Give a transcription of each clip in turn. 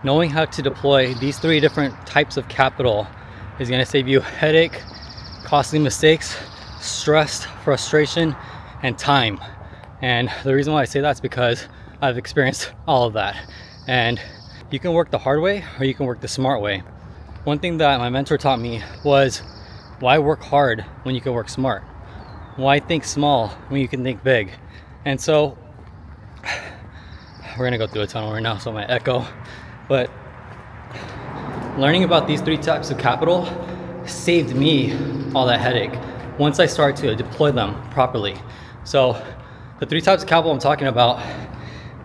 knowing how to deploy these three different types of capital is going to save you headache, costly mistakes, stress, frustration, and time. And the reason why I say that's because I've experienced all of that. And you can work the hard way or you can work the smart way. One thing that my mentor taught me was, why work hard when you can work smart? Why think small when you can think big? And so we're gonna go through a tunnel right now, so I might echo. But learning about these three types of capital saved me all that headache once I started to deploy them properly. So the three types of capital I'm talking about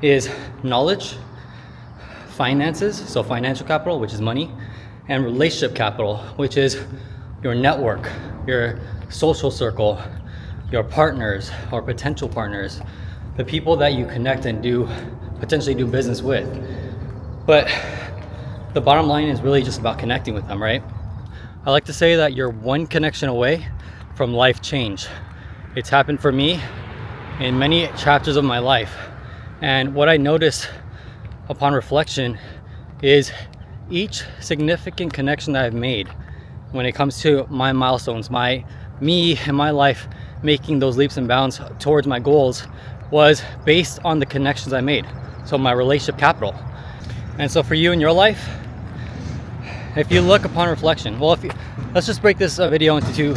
is knowledge, finances, so financial capital, which is money, and relationship capital, which is your network, your social circle, your partners or potential partners, the people that you connect and potentially do business with. But the bottom line is really just about connecting with them, right? I like to say that you're one connection away from life change. It's happened for me in many chapters of my life. And what I noticed upon reflection is each significant connection that I've made when it comes to my milestones, me and my life making those leaps and bounds towards my goals, was based on the connections I made. So my relationship capital. And so for you in your life, if you look upon reflection, let's just break this video into two,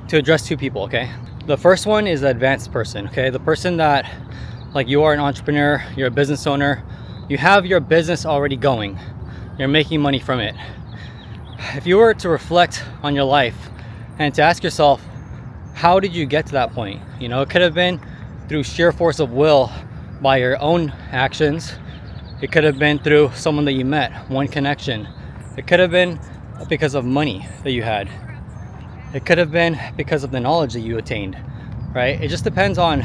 to address two people, okay? The first one is the advanced person, okay? The person that, like, you are an entrepreneur, you're a business owner, you have your business already going, you're making money from it. If you were to reflect on your life and to ask yourself, how did you get to that point? You know, it could have been through sheer force of will by your own actions. It could have been through someone that you met, one connection. It could have been because of money that you had. It could have been because of the knowledge that you attained, right? It just depends on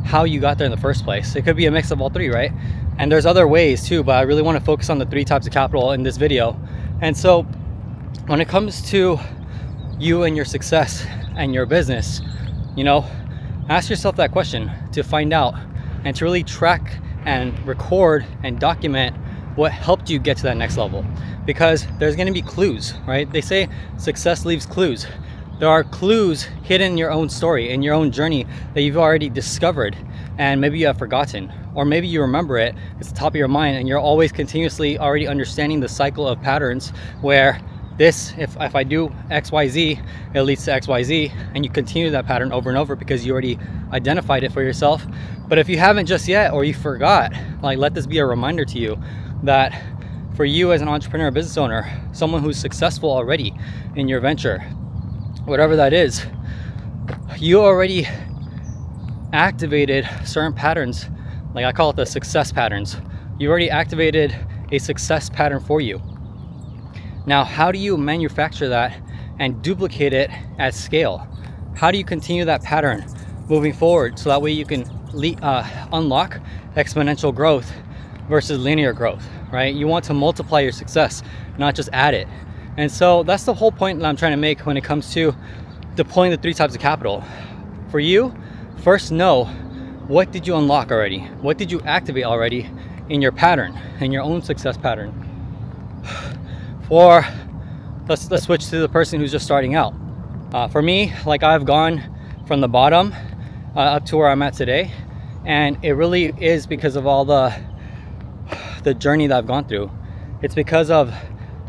how you got there in the first place. It could be a mix of all three, right? And there's other ways too, but I really want to focus on the three types of capital in this video. And so when it comes to you and your success and your business, you know, ask yourself that question to find out and to really track and record and document what helped you get to that next level. Because there's going to be clues, right? They say success leaves clues. There are clues hidden in your own story, in your own journey, that you've already discovered and maybe you have forgotten, or maybe you remember it, it's the top of your mind, and you're always continuously already understanding the cycle of patterns where this, if I do XYZ, it leads to XYZ, and you continue that pattern over and over because you already identified it for yourself. But if you haven't just yet, or you forgot, like, let this be a reminder to you that for you as an entrepreneur, business owner, someone who's successful already in your venture, whatever that is, you already activated certain patterns, like I call it the success patterns. You already activated a success pattern for you. Now, how do you manufacture that and duplicate it at scale? How do you continue that pattern moving forward so that way you can unlock exponential growth versus linear growth, right? You want to multiply your success, not just add it. And so that's the whole point that I'm trying to make when it comes to deploying the three types of capital. For you, first know, what did you unlock already? What did you activate already in your pattern, in your own success pattern? Or let's switch to the person who's just starting out. For me, like, I've gone from the bottom up to where I'm at today, and it really is because of all the journey that I've gone through. It's because of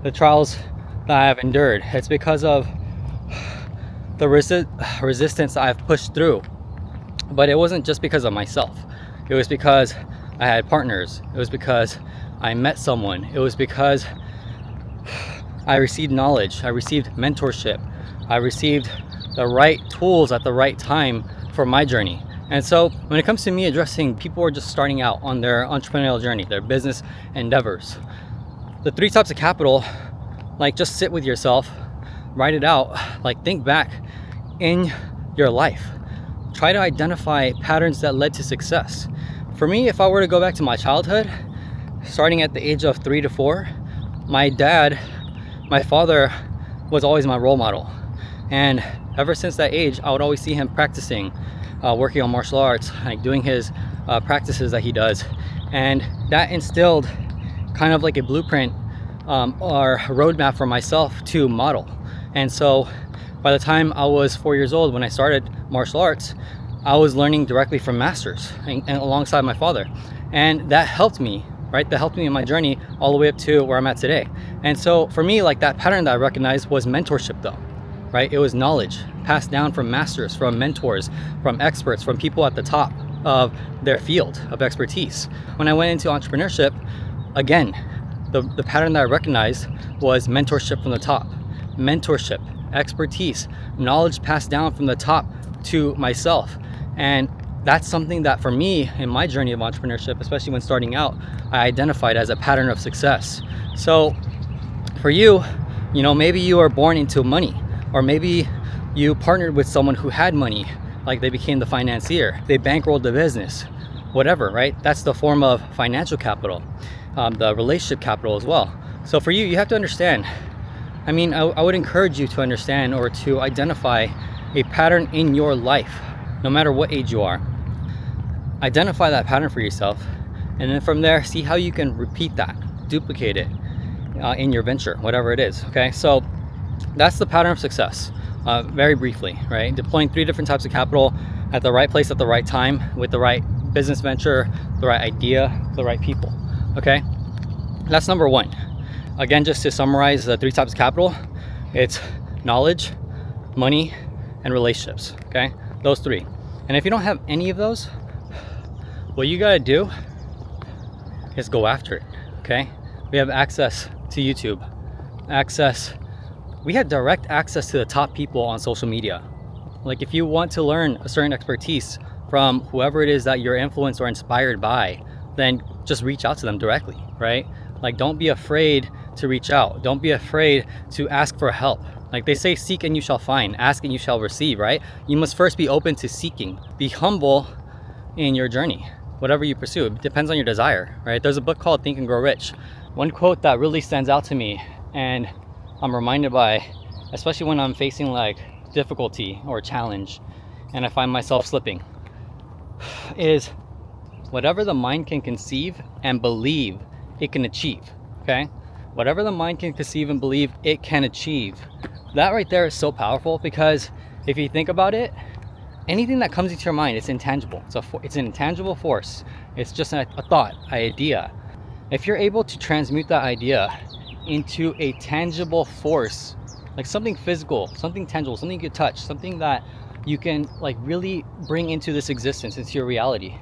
the trials that I have endured. It's because of the resistance that I've pushed through. But it wasn't just because of myself. It was because I had partners. It was because I met someone. It was because I received knowledge. I received mentorship. I received the right tools at the right time for my journey. And so when it comes to me addressing people who are just starting out on their entrepreneurial journey, their business endeavors, the three types of capital, like, just sit with yourself, write it out, like, think back in your life. Try to identify patterns that led to success. For me, if I were to go back to my childhood, starting at the age of 3 to 4, my father was always my role model. And ever since that age, I would always see him practicing, working on martial arts, like doing his practices that he does. And that instilled kind of like a blueprint or a roadmap for myself to model. And so by the time I was 4 years old, when I started martial arts, I was learning directly from masters and alongside my father. And that helped me, right? That helped me in my journey all the way up to where I'm at today. And so for me, like, that pattern that I recognized was mentorship though, right? It was knowledge passed down from masters, from mentors, from experts, from people at the top of their field of expertise. When I went into entrepreneurship, again, the pattern that I recognized was mentorship from the top. Mentorship, expertise, knowledge passed down from the top to myself. And that's something that for me in my journey of entrepreneurship, especially when starting out, I identified as a pattern of success. So for you, maybe you are born into money, or maybe you partnered with someone who had money, like they became the financier, they bankrolled the business, whatever, right? That's the form of financial capital, the relationship capital as well. So for you, you have to understand, I would encourage you to understand or to identify a pattern in your life, no matter what age you are. Identify that pattern for yourself, and then from there, see how you can repeat that, duplicate it in your venture, whatever it is, okay? So that's the pattern of success, very briefly, right? Deploying 3 different types of capital at the right place at the right time with the right business venture, the right idea, the right people, okay? That's number 1. Again, just to summarize the 3 types of capital, it's knowledge, money, and relationships, okay? Those 3. And if you don't have any of those, what you gotta do is go after it, okay? We have access to YouTube, we have direct access to the top people on social media. Like, if you want to learn a certain expertise from whoever it is that you're influenced or inspired by, then just reach out to them directly, right? Like, don't be afraid to reach out. Don't be afraid to ask for help. Like they say, seek and you shall find, ask and you shall receive, right? You must first be open to seeking. Be humble in your journey, whatever you pursue. It depends on your desire, right? There's a book called Think and Grow Rich. One quote that really stands out to me, and I'm reminded by, especially when I'm facing like difficulty or challenge and I find myself slipping, is whatever the mind can conceive and believe, it can achieve, okay? Whatever the mind can conceive and believe, it can achieve. That right there is so powerful, because if you think about it, anything that comes into your mind, it's intangible. It's an intangible force. It's just a thought, an idea. If you're able to transmute that idea into a tangible force, like something physical, something tangible, something you can touch, something that you can like really bring into this existence, into your reality,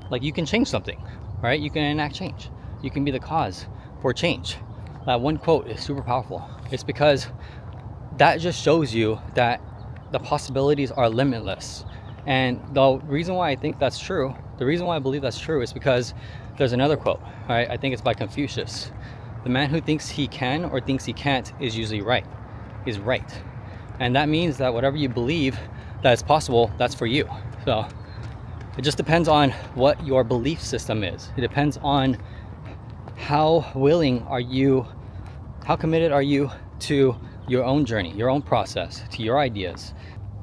like you can change something, right? You can enact change. You can be the cause for change. That one quote is super powerful. It's because that just shows you that the possibilities are limitless. And the reason why I think that's true, the reason why I believe that's true, is because there's another quote, right? I think it's by Confucius. The man who thinks he can or thinks he can't is usually right, is right. And that means that whatever you believe that is possible, that's for you. So it just depends on what your belief system is. It depends on how willing are you, how committed are you to your own journey, your own process, to your ideas.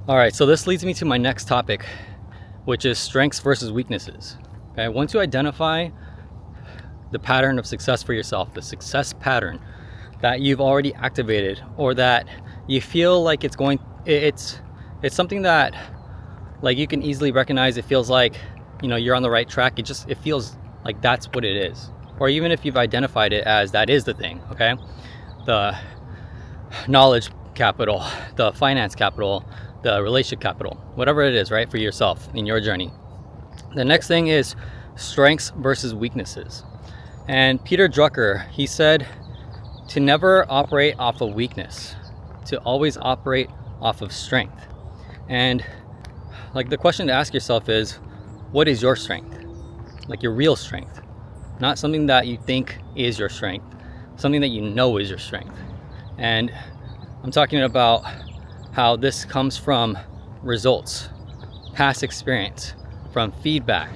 All right, so this leads me to my next topic, which is strengths versus weaknesses. Okay, once you identify the pattern of success for yourself, the success pattern that you've already activated, or that you feel like it's something that like you can easily recognize, it feels like, you're on the right track. It feels like that's what it is. Or even if you've identified it as that is the thing, okay? The knowledge capital, the finance capital, the relationship capital, whatever it is, right, for yourself in your journey. The next thing is strengths versus weaknesses. And Peter Drucker, he said to never operate off of weakness, to always operate off of strength. And like the question to ask yourself is, what is your strength? Like your real strength, not something that you think is your strength, something that you know is your strength. And I'm talking about how this comes from results, past experience, from feedback,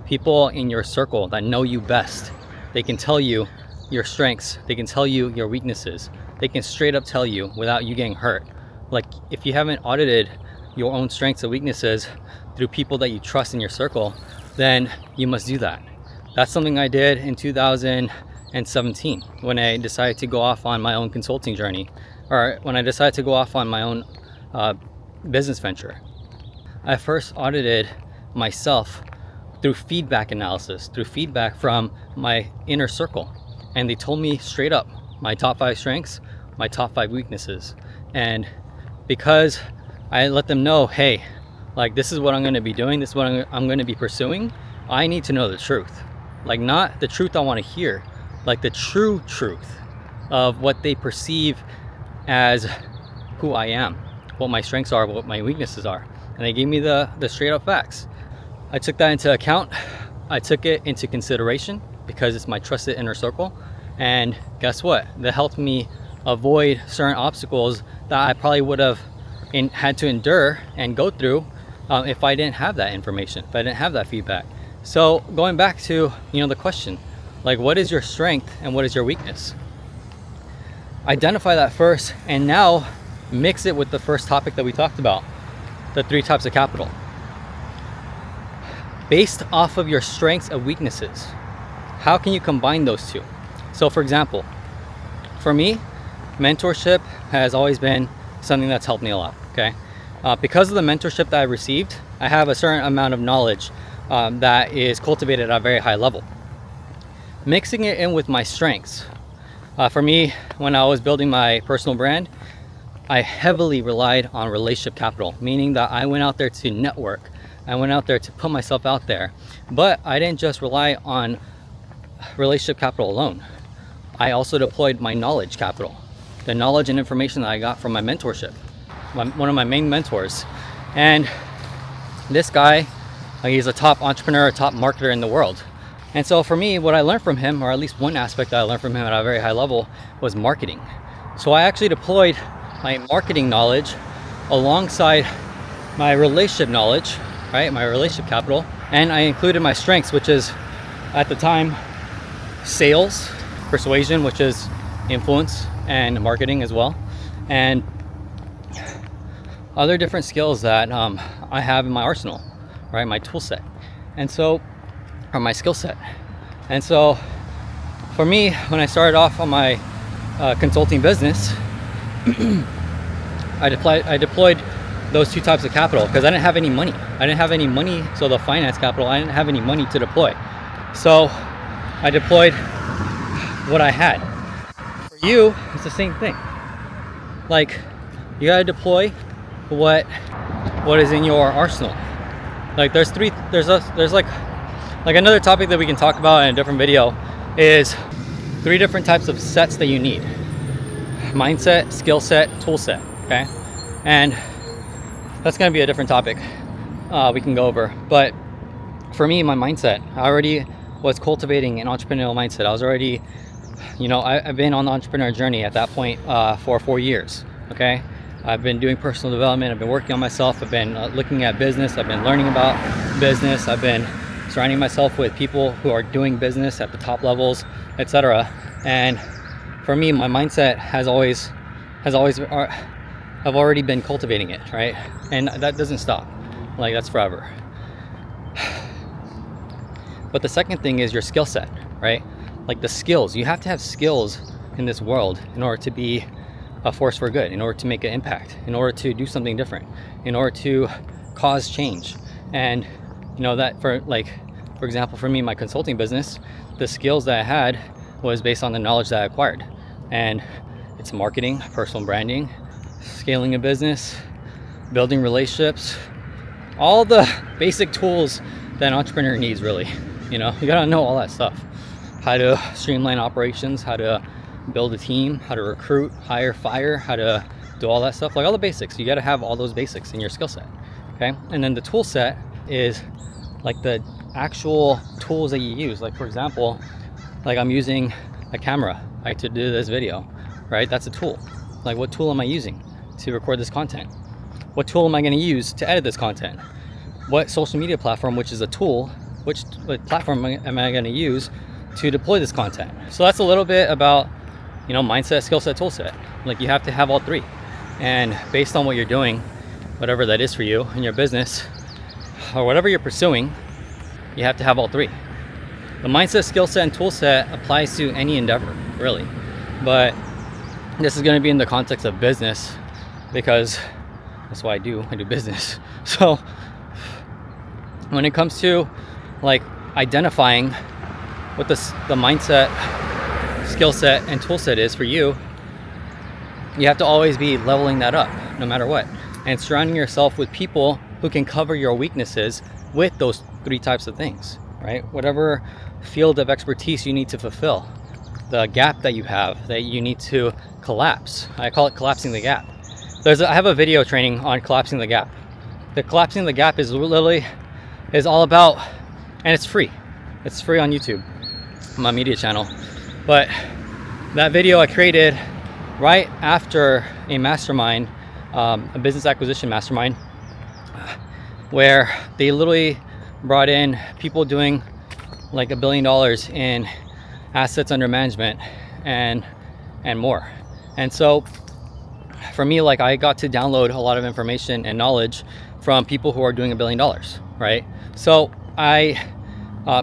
people in your circle that know you best. They can tell you your strengths, they can tell you your weaknesses, they can straight up tell you without you getting hurt. Like if you haven't audited your own strengths and weaknesses through people that you trust in your circle, then you must do that. That's something I did in 2017 when I decided to go off on my own consulting journey, or when I decided to go off on my own business venture. I first audited myself through feedback analysis, through feedback from my inner circle. And they told me straight up my top 5 strengths, my top 5 weaknesses. And because I let them know, hey, like, this is what I'm going to be doing, this is what I'm going to be pursuing, I need to know the truth. Like, not the truth I want to hear, like the true truth of what they perceive as who I am, what my strengths are, what my weaknesses are. And they gave me the straight up facts. I took that into account. I took it into consideration because it's my trusted inner circle. And guess what? That helped me avoid certain obstacles that I probably would have had to endure and go through if I didn't have that information, if I didn't have that feedback. So going back to, the question, like, what is your strength and what is your weakness? Identify that first, and now mix it with the first topic that we talked about, the 3 types of capital. Based off of your strengths and weaknesses, how can you combine those two? So for example, for me, mentorship has always been something that's helped me a lot, okay? Because of the mentorship that I received, I have a certain amount of knowledge that is cultivated at a very high level. Mixing it in with my strengths. For me, when I was building my personal brand, I heavily relied on relationship capital, meaning that I went out there to network. I went out there to put myself out there. But I didn't just rely on relationship capital alone. I also deployed my knowledge capital, the knowledge and information that I got from my mentorship, one of my main mentors. And this guy, he's a top entrepreneur, a top marketer in the world. And so for me, what I learned from him, or at least one aspect that I learned from him at a very high level, was marketing. So I actually deployed my marketing knowledge alongside my relationship knowledge, right? My relationship capital. And I included my strengths, which is at the time, sales, persuasion, which is influence, and marketing as well. And other different skills that I have in my arsenal, right? My tool set. And so, or my skill set. And so for me, when I started off on my consulting business, I deployed those 2 types of capital because I didn't have any money. I didn't have any money, so the finance capital, I didn't have any money to deploy. So I deployed what I had. For you, it's the same thing. Like, you gotta deploy what is in your arsenal. Like, there's like another topic that we can talk about in a different video is 3 different types of sets that you need: mindset, skill set, tool set. Okay, and that's going to be a different topic we can go over. But for me, my mindset, I already was cultivating an entrepreneurial mindset. I was already, I've been on the entrepreneur journey at that point for 4 years. Okay, I've been doing personal development, I've been working on myself, I've been looking at business, I've been learning about business, I've been surrounding myself with people who are doing business at the top levels, etc. And for me, my mindset has always I've already been cultivating it, right? And that doesn't stop. Like, that's forever. But the second thing is your skill set, right? Like the skills. You have to have skills in this world in order to be a force for good, in order to make an impact, in order to do something different, in order to cause change. And that for example, for me, my consulting business, the skills that I had was based on the knowledge that I acquired. And it's marketing, personal branding, scaling a business, building relationships, all the basic tools that an entrepreneur needs, really. You gotta know all that stuff. How to streamline operations, how to build a team, how to recruit, hire, fire, how to do all that stuff, like all the basics. You gotta have all those basics in your skill set, okay? And then the tool set is like the actual tools that you use. Like, for example, like I'm using a camera, like, to do this video, right? That's a tool. Like, what tool am I using to record this content? What tool am I going to use to edit this content? What social media platform, which is a tool, what platform am I going to use to deploy this content? So that's a little bit about, mindset, skill set, tool set. Like, you have to have all 3. And based on what you're doing, whatever that is for you in your business or whatever you're pursuing, you have to have all 3. The mindset, skill set, and tool set applies to any endeavor, really. But this is going to be in the context of business, because that's what I do business. So when it comes to like identifying what the mindset, skill set, and tool set is for you, you have to always be leveling that up no matter what, and surrounding yourself with people who can cover your weaknesses with those 3 types of things, right? Whatever field of expertise you need to fulfill, the gap that you have that you need to collapse. I call it collapsing the gap. I have a video training on collapsing the gap. The collapsing the gap is all about, and it's free. It's free on YouTube, my media channel. But that video I created right after a mastermind, a business acquisition mastermind, where they literally brought in people doing like $1 billion in assets under management and more. And so for me, like, I got to download a lot of information and knowledge from people who are doing $1 billion, right? So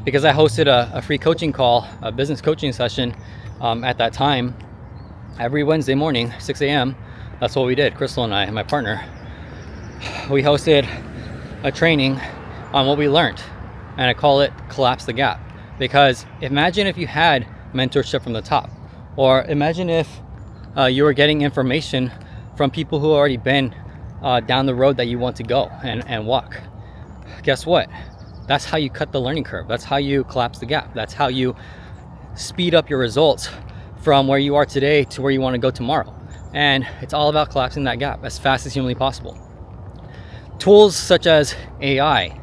because I hosted a free coaching call, a business coaching session at that time, every Wednesday morning, 6 a.m., that's what we did. Crystal and I, and my partner, we hosted a training on what we learned, and I call it collapse the gap. Because imagine if you had mentorship from the top, or imagine if you were getting information from people who already been down the road that you want to go and walk. Guess what? That's how you cut the learning curve. That's how you collapse the gap. That's how you speed up your results from where you are today to where you want to go tomorrow. And it's all about collapsing that gap as fast as humanly possible. Tools such as AI,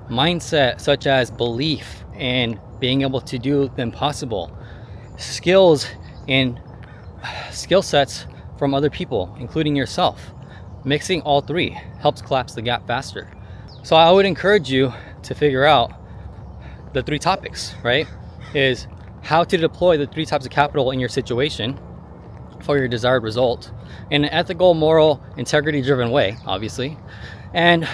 mindset such as belief in being able to do the impossible, skills in skill sets from other people, including yourself. Mixing all 3 helps collapse the gap faster. So I would encourage you to figure out the 3 topics, right? Is how to deploy the 3 types of capital in your situation for your desired result in an ethical, moral, integrity-driven way, obviously. And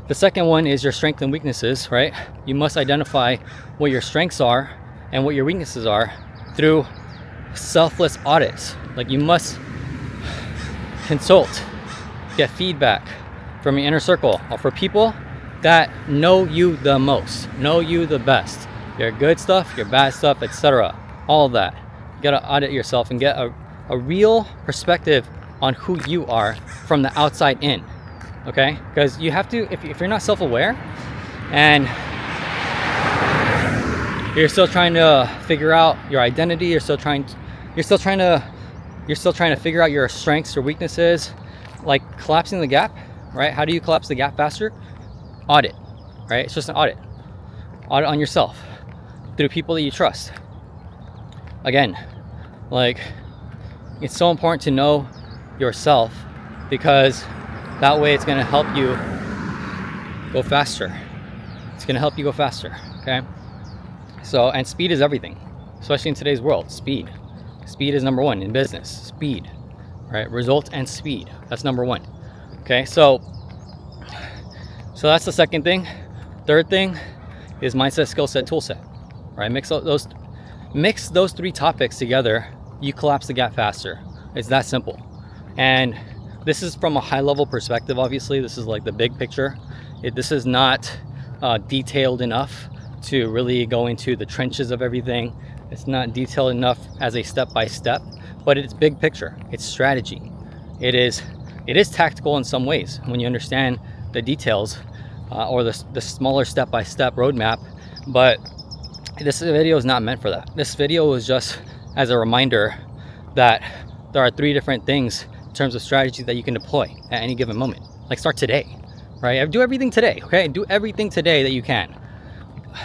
the second one is your strengths and weaknesses, right? You must identify what your strengths are and what your weaknesses are through selfless audits. Like, you must consult, get feedback from your inner circle, or for people that know you the most, know you the best, your good stuff, your bad stuff, etc. All of that. You gotta audit yourself and get a real perspective on who you are from the outside in. Okay? Because you have to, if you're not self-aware and you're still trying to figure out your identity, you're still trying to figure out your strengths or weaknesses, like collapsing the gap, right? How do you collapse the gap faster? Audit, right? It's just an audit. Audit on yourself through people that you trust. Again, like, it's so important to know yourself, because that way it's going to help you go faster. It's going to help you go faster, okay? So, and speed is everything, especially in today's world. Speed is number 1 in business. Speed, right? Results and speed. That's number 1. Okay, so that's the second thing. Third thing is mindset, skill set, tool set, right? Mix those 3 topics together, you collapse the gap faster. It's that simple. And this is from a high level perspective, obviously. This is like the big picture. This is not detailed enough to really go into the trenches of everything. It's not detailed enough as a step-by-step, but it's big picture. It's strategy. It is tactical in some ways when you understand the details or the smaller step-by-step roadmap, but this video is not meant for that. This video is just as a reminder that there are 3 different things in terms of strategy that you can deploy at any given moment. Like, start today, right? Do everything today, okay? Do everything today that you can.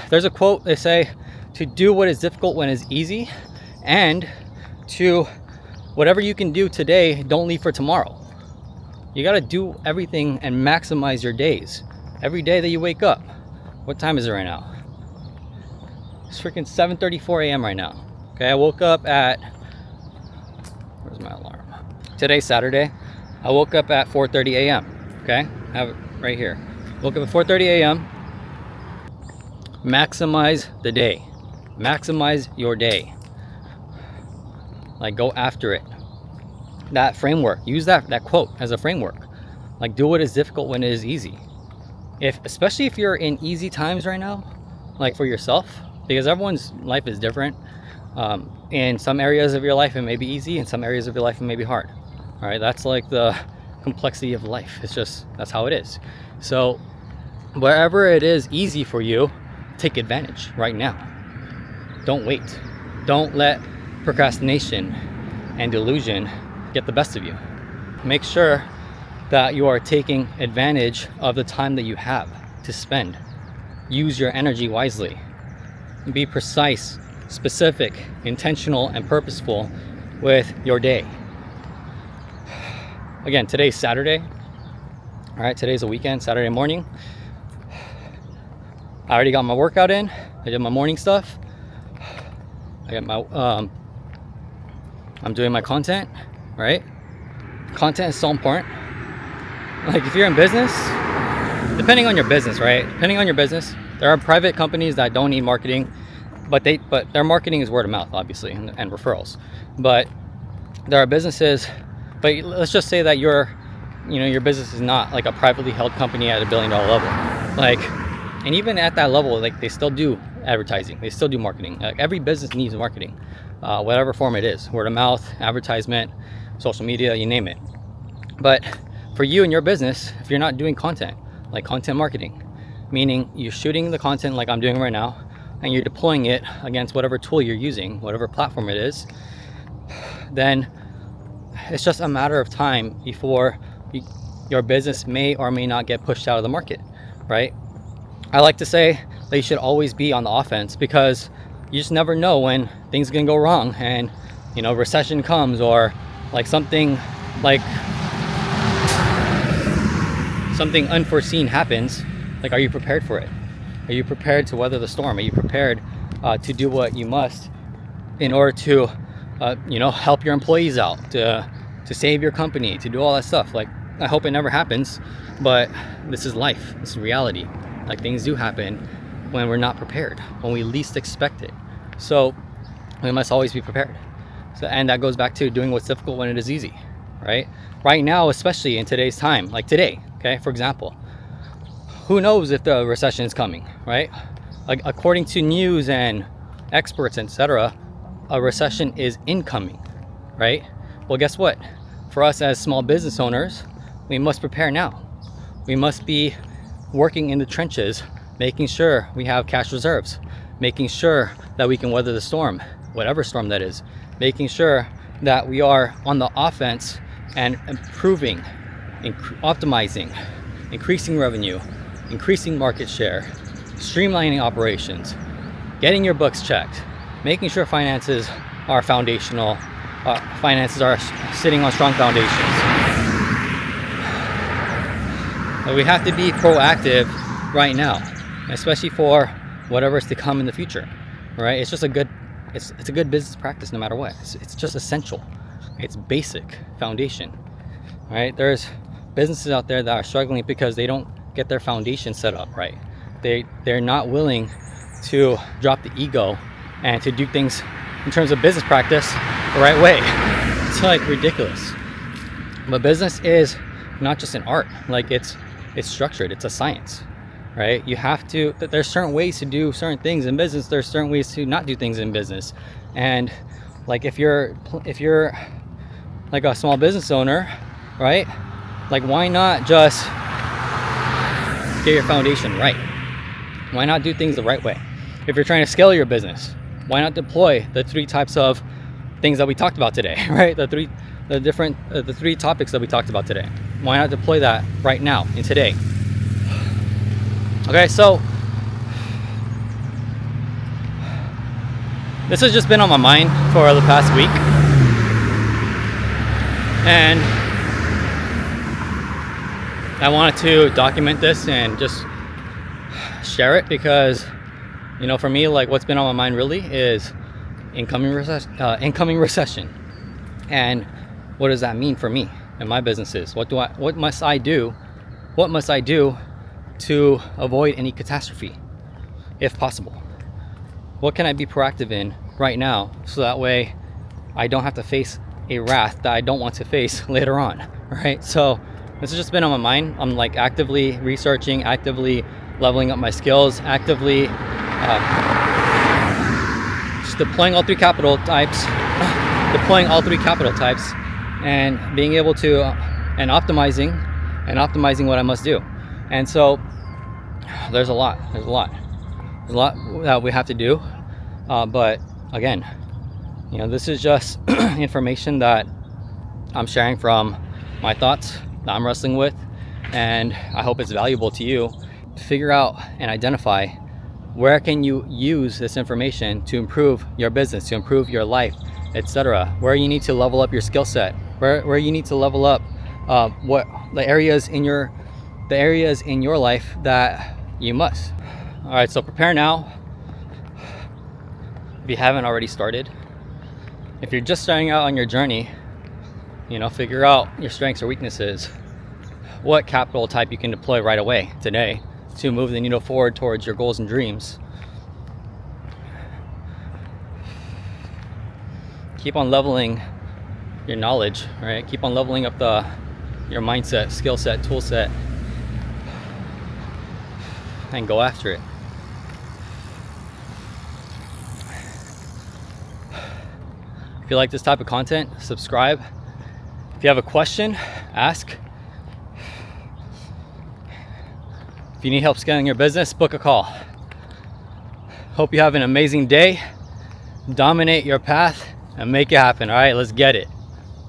There's a quote, they say, to do what is difficult when it's easy, and to whatever you can do today, don't leave for tomorrow. You got to do everything and maximize your days. Every day that you wake up. What time is it right now? It's freaking 7:34 a.m. right now. Okay, I woke up at, where's my alarm? Today's Saturday. I woke up at 4:30 a.m. Okay, I have it right here. Woke up at 4:30 a.m. Maximize the day. Maximize your day. Like, go after it. That framework, use that quote as a framework. Like, do what is difficult when it is easy. Especially if you're in easy times right now, like for yourself, because everyone's life is different. In some areas of your life it may be easy, in some areas of your life it may be hard. All right, that's like the complexity of life. It's just, that's how it is. So wherever it is easy for you, take advantage right now. Don't wait. Don't let procrastination and delusion get the best of you. Make sure that you are taking advantage of the time that you have to spend. Use your energy wisely. Be precise, specific, intentional, and purposeful with your day. Again, today's Saturday. All right, today's a weekend, Saturday morning. I already got my workout in. I did my morning stuff. I got my, I'm doing my content, right? Content is so important. Like, if you're in business, depending on your business, right? Depending on your business, there are private companies that don't need marketing, but their marketing is word of mouth, obviously, and referrals. But there are businesses, but let's just say that your business is not like a privately held company at $1 billion level. Like, and even at that level, like, they still do advertising, they still do marketing. Like, every business needs marketing, whatever form it is, word of mouth, advertisement, social media, you name it. But for you and your business, if you're not doing content, like content marketing, meaning you're shooting the content like I'm doing right now, and you're deploying it against whatever tool you're using, whatever platform it is, then it's just a matter of time before your business may or may not get pushed out of the market, right? I like to say that you should always be on the offense, because you just never know when things can go wrong, and recession comes, or like something unforeseen happens. Like, are you prepared for it? Are you prepared to weather the storm? Are you prepared to do what you must in order to help your employees out, to save your company, to do all that stuff? Like, I hope it never happens, but this is life. This is reality. Like, things do happen when we're not prepared, when we least expect it. So we must always be prepared. So, and that goes back to doing what's difficult when it is easy, right? Right now, especially in today's time, like today, okay, for example, who knows if the recession is coming, right? Like, according to news and experts, etc., a recession is incoming, right? Well, guess what? For us as small business owners, we must prepare now. We must be working in the trenches, making sure we have cash reserves, making sure that we can weather the storm, whatever storm that is, making sure that we are on the offense and improving, optimizing, increasing revenue, increasing market share, streamlining operations, getting your books checked, making sure finances are foundational, finances are sitting on strong foundations. But we have to be proactive right now, especially for whatever is to come in the future, right? It's just it's a good business practice no matter what. It's just essential. It's basic foundation, right? There's businesses out there that are struggling because they don't get their foundation set up right. They're not willing to drop the ego and to do things in terms of business practice the right way. It's like ridiculous. But business is not just an art. Like, it's structured. It's a science, right? You have to, there's certain ways to do certain things in business. There's certain ways to not do things in business. And like, if you're like a small business owner, right? Like, why not just get your foundation right? Why not do things the right way? If you're trying to scale your business, why not deploy the 3 types of things that we talked about today, right? The three topics that we talked about today. Why not deploy that right now and today? Okay, so this has just been on my mind for the past week, and I wanted to document this and just share it, because for me, like, what's been on my mind really is incoming recession, and what does that mean for me and my businesses? What must I do to avoid any catastrophe, if possible? What can I be proactive in right now, so that way I don't have to face a wrath that I don't want to face later on, right? So this has just been on my mind. I'm like actively researching, actively leveling up my skills, actively just deploying all three capital types, and being able to and optimizing what I must do. And so there's a lot that we have to do, but again, this is just information that I'm sharing from my thoughts that I'm wrestling with, and I hope it's valuable to you. Figure out and identify where can you use this information to improve your business, to improve your life, etc. Where you need to level up your skill set, where you need to level up what the areas in your life that you must. All right, so prepare now if you haven't already started. If you're just starting out on your journey, figure out your strengths or weaknesses, what capital type you can deploy right away today to move the needle forward towards your goals and dreams. Keep on leveling your knowledge, right? Keep on leveling up your mindset, skill set, tool set, and go after it. If you like this type of content, subscribe. If you have a question, ask. If you need help scaling your business, book a call. Hope you have an amazing day. Dominate your path and make it happen. All right, let's get it.